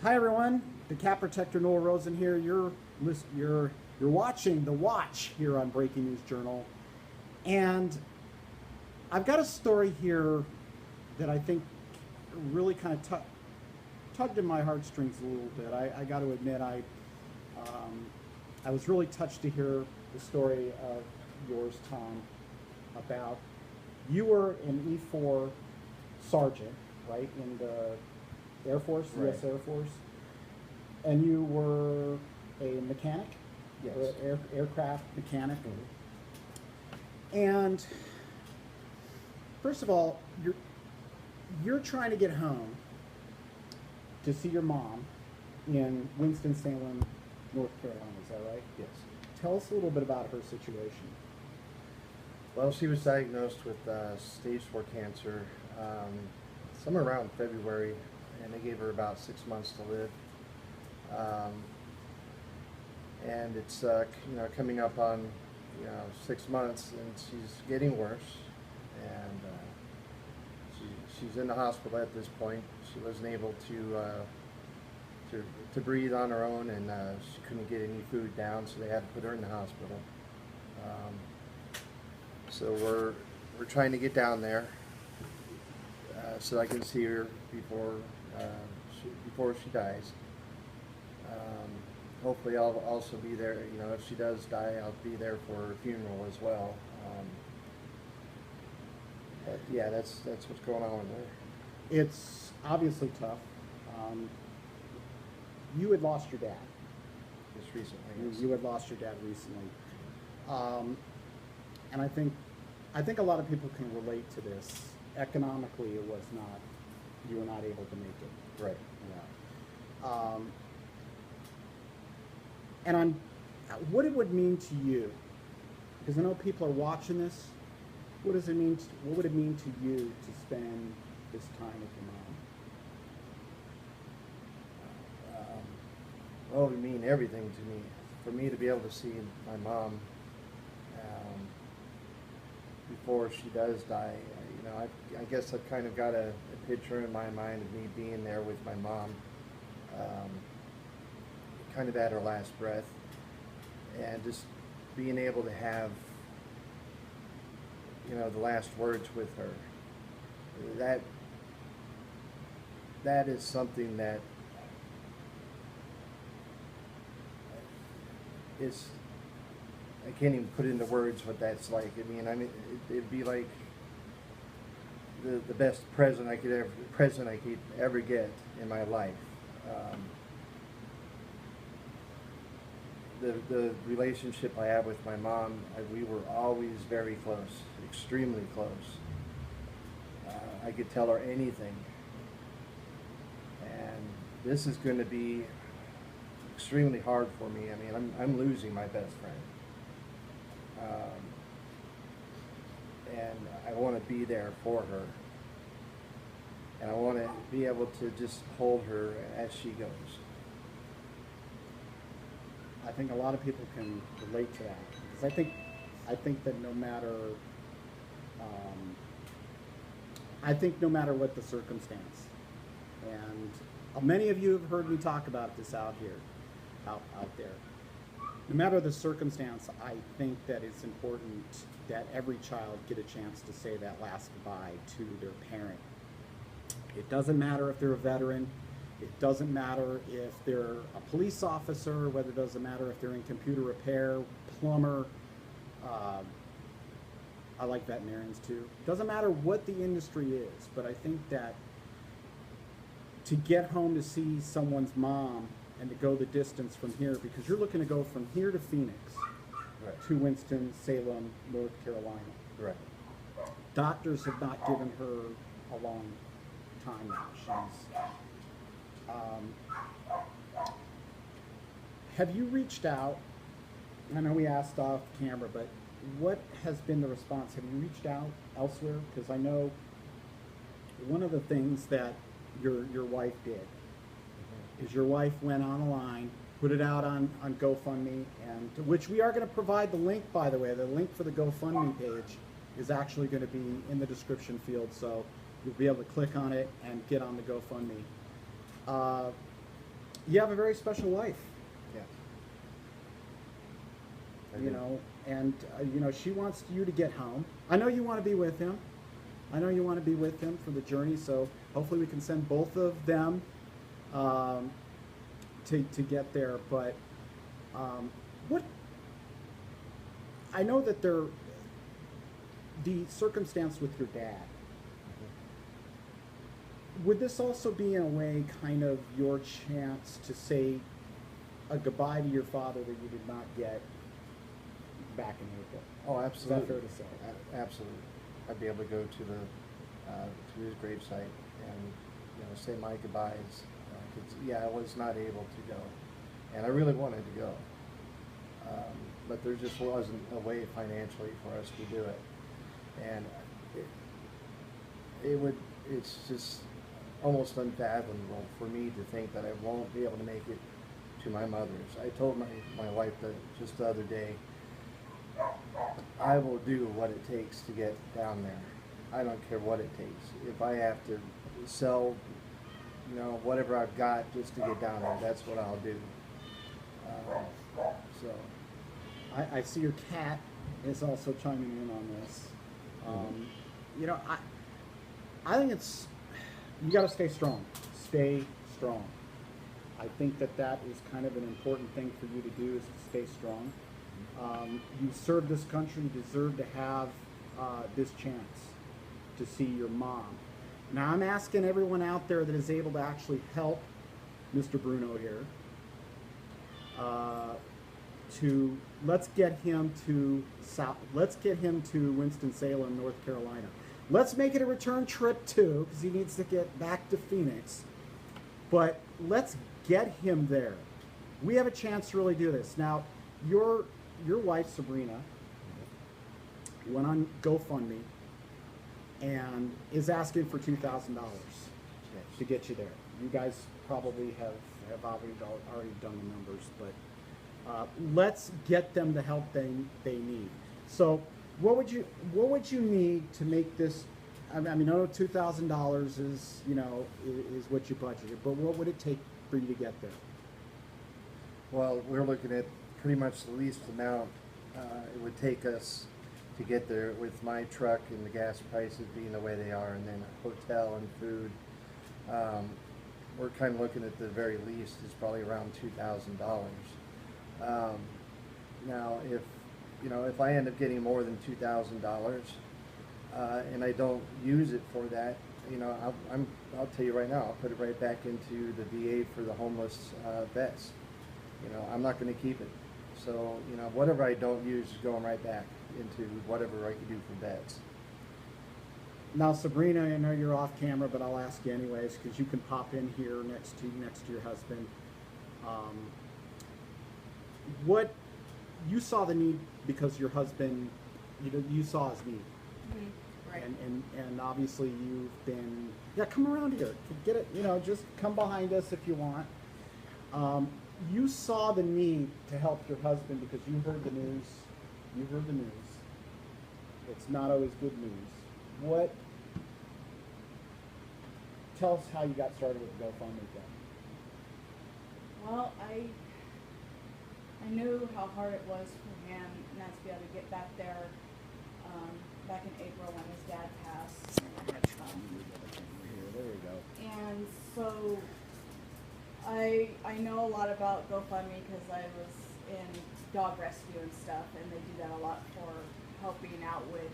Hi everyone, the Cat Protector Noel Rosen here. You're watching The Watch here on Breaking News Journal, and I've got a story here that I think really kind of tugged in my heartstrings a little bit. I got to admit, I was really touched to hear the story of yours, Tom, about you were an E4 sergeant, right, in the Air Force, Right. U.S. Air Force, and you were a mechanic, Yes. or aircraft mechanic. Mm-hmm. And first of all, you're trying to get home to see your mom in Winston-Salem, North Carolina. Is that right? Yes. Tell us a little bit about her situation. Well, she was diagnosed with stage 4 cancer somewhere around February, and they gave her about 6 months to live. And it's coming up on 6 months, and she's getting worse. And she's in the hospital at this point. She wasn't able to breathe on her own, and she couldn't get any food down, so they had to put her in the hospital. So we're trying to get down there so I can see her before she dies. Hopefully I'll also be there. If she does die, I'll be there for her funeral as well. But yeah, that's what's going on there. It's obviously tough. You had lost your dad. Just recently. You had lost your dad recently, and I think a lot of people can relate to this. Economically, it was not. You were not able to make it. Right. Yeah. And what it would mean to you, because I know people are watching this. What does it mean? What would it mean to you to spend this time with your mom? Well, it would mean everything to me. For me to be able to see my mom before she does die, I guess I've kind of got a picture in my mind of me being there with my mom, kind of at her last breath, and just being able to have, the last words with her. That is something that is, I can't even put into words what that's like. It'd be like the best present I could ever get in my life. The relationship I have with my mom, we were always very close, extremely close. I could tell her anything, and this is going to be extremely hard for me. I'm losing my best friend. And I want to be there for her, and I want to be able to just hold her as she goes. I think a lot of people can relate to that, because I think that no matter what the circumstance, and many of you have heard me talk about this out there. No matter the circumstance, I think that it's important that every child get a chance to say that last goodbye to their parent. It doesn't matter if they're a veteran. It doesn't matter if they're a police officer, whether it doesn't matter if they're in computer repair, plumber. I like veterinarians too. It doesn't matter what the industry is, but I think that to get home to see someone's mom and to go the distance from here, because you're looking to go from here to Phoenix, Right. to Winston-Salem, North Carolina. Right. Doctors have not given her a long time now. Have you reached out? I know we asked off camera, but what has been the response? Have you reached out elsewhere? Because I know one of the things that your wife did is your wife went online, put it out on GoFundMe, and to which we are going to provide the link, by the way. The link for the GoFundMe page is actually going to be in the description field, so you'll be able to click on it and get on the GoFundMe. you have a very special life, Yeah. I you do. know, and you know, she wants you to get home. I know you want to be with him. I know you want to be with him for the journey. So hopefully we can send both of them um, to get there. But what I know that the circumstance with your dad. Would this also be in a way kind of your chance to say a goodbye to your father that you did not get back in April? Oh, Is that absolutely. fair to say? Absolutely. I'd be able to go to to his gravesite and, you know, say my goodbyes. 'Cause, yeah, I was not able to go, and I really wanted to go, but there just wasn't a way financially for us to do it, and it's just almost unfathomable for me to think that I won't be able to make it to my mother's. I told my wife that just the other day, I will do what it takes to get down there. I don't care what it takes. If I have to sell, you know, whatever I've got just to get down there, that's what I'll do. So, I see your cat is also chiming in on this. You know, I think it's, you got to stay strong. Stay strong. I think that is kind of an important thing for you to do, is to stay strong. You served this country, you deserve to have this chance to see your mom. Now I'm asking everyone out there that is able to actually help Mr. Bruno here to let's get him to Winston-Salem, North Carolina. Let's make it a return trip too, because he needs to get back to Phoenix. But let's get him there. We have a chance to really do this. Now, your wife Sabrina went on GoFundMe and is asking for $2,000 to get you there. You guys probably have already done the numbers, but let's get them the help they need. So, what would you need to make this? I mean, I know $2,000 is is what you budgeted, but what would it take for you to get there? well, we're looking at pretty much the least amount it would take us to get there, with my truck and the gas prices being the way they are, and then a hotel and food. We're kind of looking at the very least is probably around $2,000. Now, if I end up getting more than $2,000 and I don't use it for that, I'll tell you right now, I'll put it right back into the VA for the homeless vets. I'm not going to keep it. So, whatever I don't use is going right back into whatever I can do for vets. Now, Sabrina, I know you're off camera, but I'll ask you anyways, because you can pop in here next to your husband. What you saw the need because your husband, you saw his need, Right. and obviously you've been, come around here, get it, just come behind us if you want. You saw the need to help your husband because you heard the news. You heard the news. It's not always good news. Tell us how you got started with the GoFundMe thing. Well, I knew how hard it was for him not to be able to get back there back in April when his dad passed. There we go. And so I know a lot about GoFundMe because I was in dog rescue and stuff, and they do that a lot for helping out with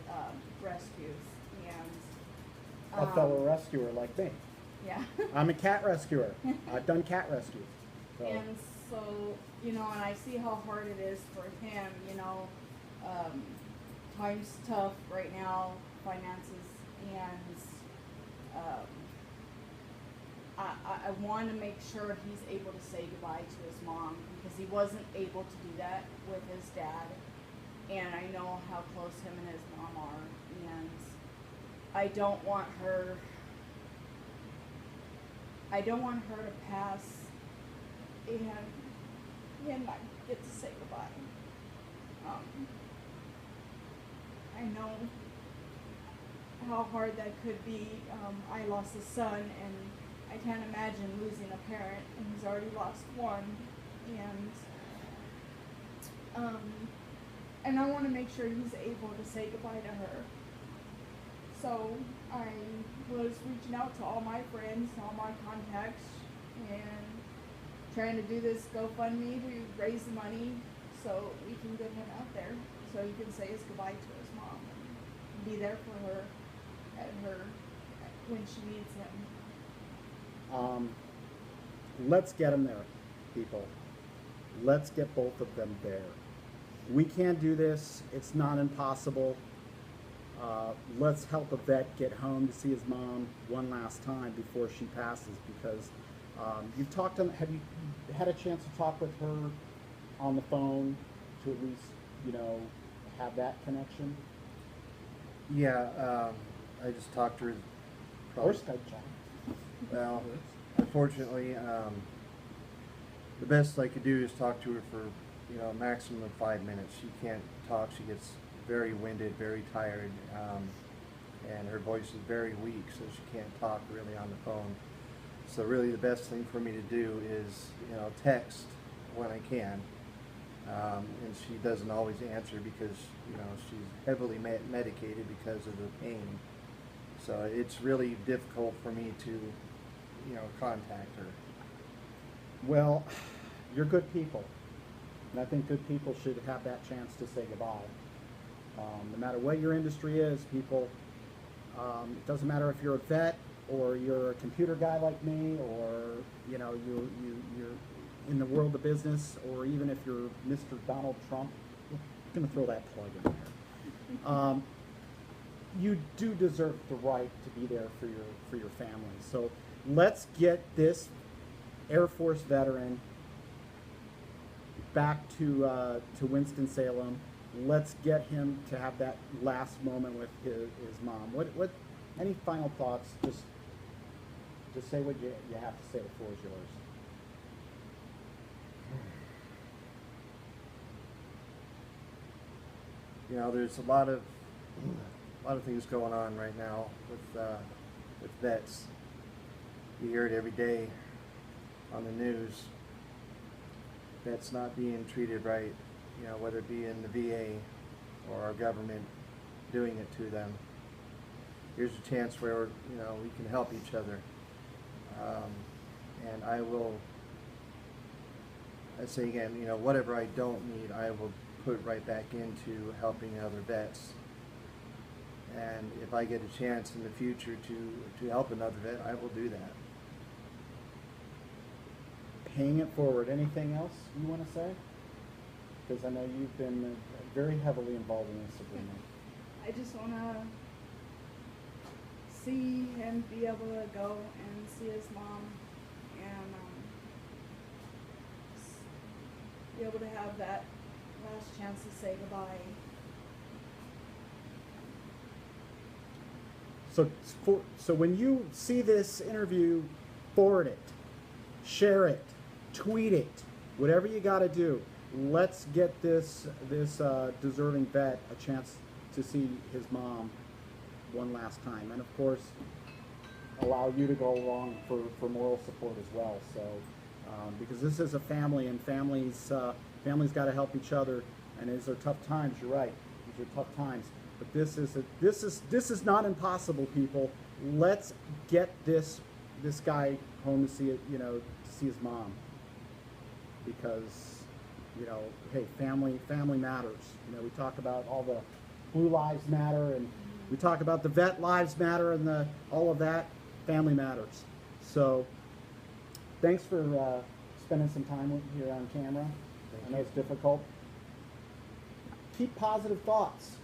rescues. And A fellow rescuer like me. yeah. I'm a cat rescuer. I've done cat rescue. So. And so, and I see how hard it is for him, time's tough right now, finances, and I want to make sure he's able to say goodbye to his mom, because he wasn't able to do that with his dad, and I know how close him and his mom are, and I don't want her to pass and not get to say goodbye. I know how hard that could be. I lost a son, and I can't imagine losing a parent, and he's already lost one, and I want to make sure he's able to say goodbye to her. So I was reaching out to all my friends, all my contacts, and trying to do this GoFundMe to raise the money so we can get him out there, so he can say his goodbye to his mom and be there for her when she needs him. Let's get him there, people. Let's get both of them there. We can't do this. It's not impossible. Let's help a vet get home to see his mom one last time before she passes, because you've talked to, have you had a chance to talk with her on the phone to at least, you know, have that connection? Yeah, I just talked to her. Or Skype chat. Well, unfortunately, the best I could do is talk to her for, you know, a maximum of 5 minutes. She can't talk. She gets very winded, very tired, and her voice is very weak, so she can't talk really on the phone. So really the best thing for me to do is, you know, text when I can. And she doesn't always answer because, you know, she's heavily medicated because of the pain. So it's really difficult for me to, you know, contact her. Well, you're good people, and I think good people should have that chance to say goodbye. No matter what your industry is, people, it doesn't matter if you're a vet or you're a computer guy like me, or you know you're in the world of business, or even if you're Mr. Donald Trump. I'm going to throw that plug in there. You do deserve the right to be there for your family. So let's get this Air Force veteran back to Winston-Salem. Let's get him to have that last moment with his mom. What any final thoughts? Just say what you have to say. The floor is yours. You know, there's a lot of things going on right now with vets. You hear it every day on the news. Vets not being treated right, you know, whether it be in the VA or our government doing it to them. Here's a chance where, you know, we can help each other. And I say again, you know, whatever I don't need, I will put right back into helping other vets. And if I get a chance in the future to help another vet, I will do that. Paying it forward. Anything else you want to say? Because I know you've been very heavily involved in this agreement. I just want to see him be able to go and see his mom, and be able to have that last chance to say goodbye. So when you see this interview, forward it, share it, tweet it, whatever you got to do. Let's get this deserving vet a chance to see his mom one last time, and of course allow you to go along for moral support as well. So because this is a family, and families got to help each other, and these are tough times. You're right, these are tough times, but this is not impossible, people. Let's get this guy home to see it, you know, to see his mom, because, you know, hey, family matters. You know, we talk about all the Blue Lives Matter, and we talk about the Vet Lives Matter, and all of that. Family matters. So thanks for spending some time here on camera. I know it's difficult. Keep positive thoughts,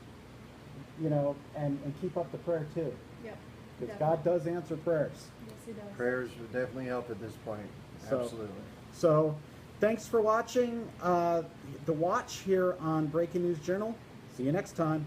you know, and keep up the prayer too. Yep. Because God does answer prayers. Yes, He does. Prayers would definitely help at this point. Absolutely. So thanks for watching The Watch here on Breaking News Journal. See you next time.